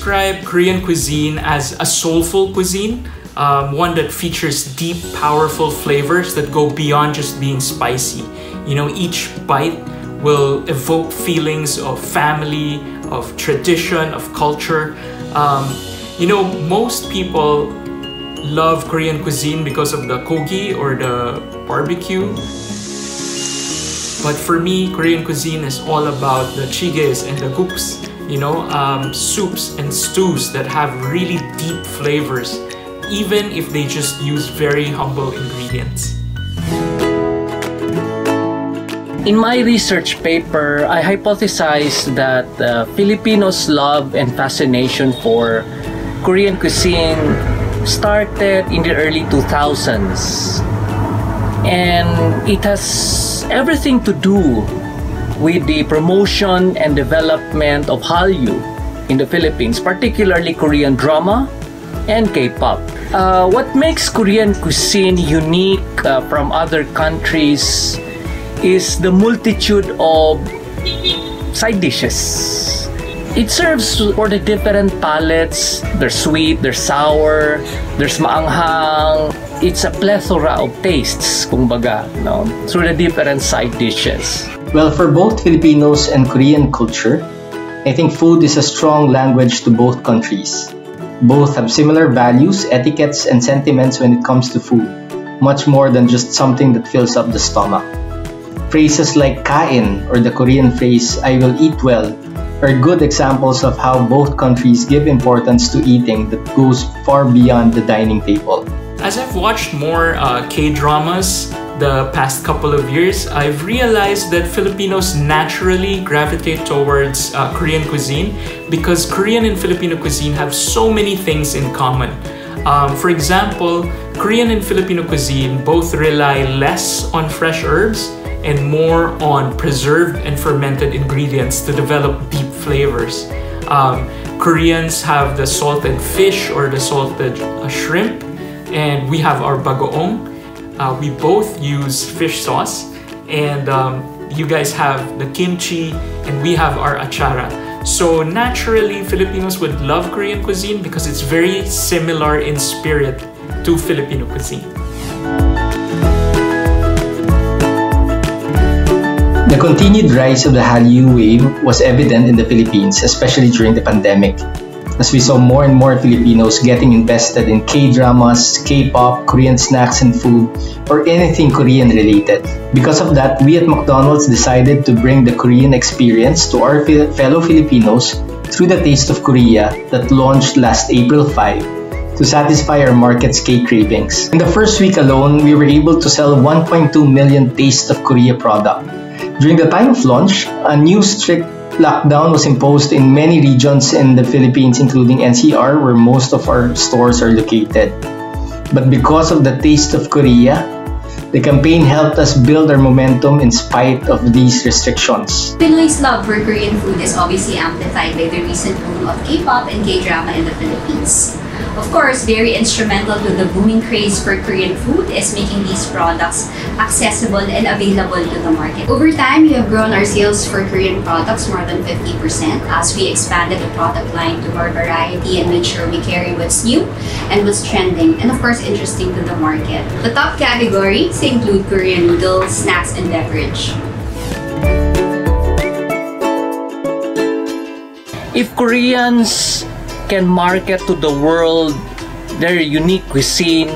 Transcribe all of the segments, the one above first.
describe Korean cuisine as a soulful cuisine, one that features deep, powerful flavors that go beyond just being spicy. You know, each bite will evoke feelings of family, of tradition, of culture. You know, most people love Korean cuisine because of the kogi or the barbecue. But for me, Korean cuisine is all about the chiges and the gups, you know, soups and stews that have really deep flavors, even if they just use very humble ingredients. In my research paper, I hypothesized that Filipinos' love and fascination for Korean cuisine started in the early 2000s. And it has everything to do with the promotion and development of Hallyu in the Philippines, particularly Korean drama and K-pop. What makes Korean cuisine unique from other countries is the multitude of side dishes. It serves for the different palates. There's sweet, there's sour, there's maanghang. It's a plethora of tastes, kumbaga, no? Through the different side dishes. Well, for both Filipinos and Korean culture, I think food is a strong language to both countries. Both have similar values, etiquettes, and sentiments when it comes to food, much more than just something that fills up the stomach. Phrases like kain or the Korean phrase, I will eat well, are good examples of how both countries give importance to eating that goes far beyond the dining table. As I've watched more K-dramas the past couple of years, I've realized that Filipinos naturally gravitate towards Korean cuisine because Korean and Filipino cuisine have so many things in common. For example, Korean and Filipino cuisine both rely less on fresh herbs and more on preserved and fermented ingredients to develop deep flavors. Koreans have the salted fish or the salted shrimp, and we have our bagoong. We both use fish sauce, and you guys have the kimchi, and we have our achara. So naturally, Filipinos would love Korean cuisine because it's very similar in spirit to Filipino cuisine. The continued rise of the Hallyu wave was evident in the Philippines, especially during the pandemic, as we saw more and more Filipinos getting invested in K-dramas, K-pop, Korean snacks and food, or anything Korean related. Because of that, we at McDonald's decided to bring the Korean experience to our fellow Filipinos through the Taste of Korea that launched last April 5 to satisfy our market's K cravings. In the first week alone, we were able to sell 1.2 million Taste of Korea product. During the time of launch, a new strict lockdown was imposed in many regions in the Philippines, including NCR, where most of our stores are located. But because of the Taste of Korea, the campaign helped us build our momentum in spite of these restrictions. Pinoy's love for Korean food is obviously amplified by the recent boom of K-pop and K-drama in the Philippines. Of course, very instrumental to the booming craze for Korean food is making these products accessible and available to the market. Over time, we have grown our sales for Korean products more than 50% as we expanded the product line to more variety and made sure we carry what's new and what's trending and of course interesting to the market. The top categories include Korean noodles, snacks, and beverage. If Koreans can market to the world their unique cuisine,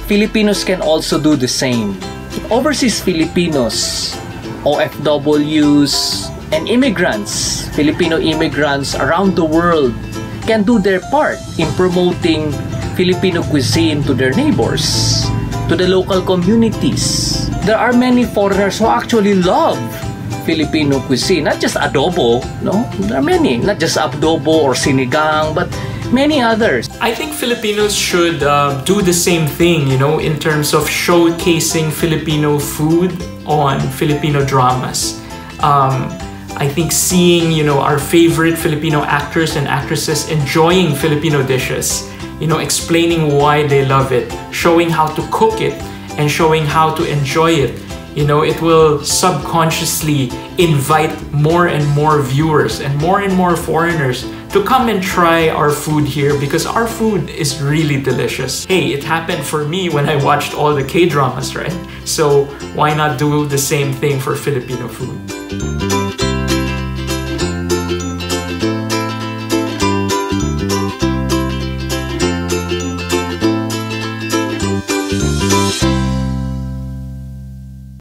Filipinos can also do the same. Overseas Filipinos, OFWs, and immigrants, Filipino immigrants around the world can do their part in promoting Filipino cuisine to their neighbors, to the local communities. There are many foreigners who actually love Filipino cuisine, not just adobo, no? There are many, not just adobo or sinigang, but many others. I think Filipinos should do the same thing, you know, in terms of showcasing Filipino food on Filipino dramas. I think seeing, you know, our favorite Filipino actors and actresses enjoying Filipino dishes, you know, explaining why they love it, showing how to cook it, and showing how to enjoy it You know, it will subconsciously invite more and more viewers and more foreigners to come and try our food here because our food is really delicious. Hey, it happened for me when I watched all the K-dramas, right? So why not do the same thing for Filipino food?